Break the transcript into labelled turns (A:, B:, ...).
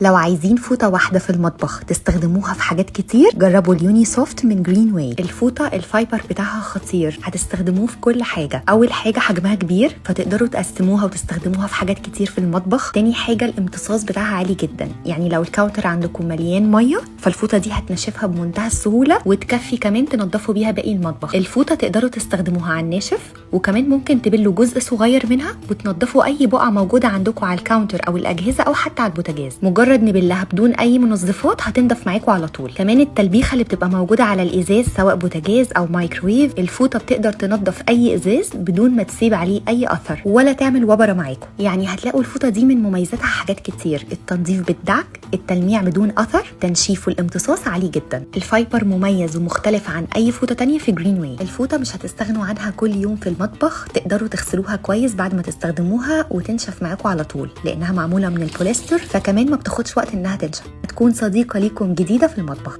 A: لو عايزين فوطة واحدة في المطبخ تستخدموها في حاجات كتير، جربوا اليوني سوفت من جرين واي. الفوطة الفايبر بتاعها خطير، هتستخدموه في كل حاجة. أول حاجة حجمها كبير فتقدروا تقسموها وتستخدموها في حاجات كتير في المطبخ. تاني حاجة الامتصاص بتاعها عالي جدا، يعني لو الكاونتر عندكم مليان مية فالفوطة دي هتنشفها بمنتهى السهولة وتكفي كمان تنضفوا بيها باقي المطبخ. الفوطة تقدروا تستخدموها على الناشف، وكمان ممكن تبلوا جزء صغير منها وتنضفوا أي بقعة موجودة عندكم على الكاونتر أو الأجهزة أو حتى على البوتاجاز. مجرد نبلها بدون اي منظفات هتنضف معاكم على طول. كمان التلبيخه اللي بتبقى موجوده على الازاز سواء بوتاجاز او مايكرويف، الفوطه بتقدر تنضف اي ازاز بدون ما تسيب عليه اي اثر ولا تعمل وبره معاكم. يعني هتلاقوا الفوطه دي من مميزاتها حاجات كتير: التنظيف بالدعك، التلميع بدون اثر، تنشيف والامتصاص عالي جدا. الفايبر مميز ومختلف عن اي فوطه تانية في جرين واي. الفوطه مش هتستغنوا عنها كل يوم في المطبخ، تقدروا تغسلوها كويس بعد ما تستخدموها وتنشف معاكم على طول لانها معموله من البوليستر، فكمان ما بتاخدش وقت انها تنشف. هتكون صديقة ليكم جديدة في المطبخ.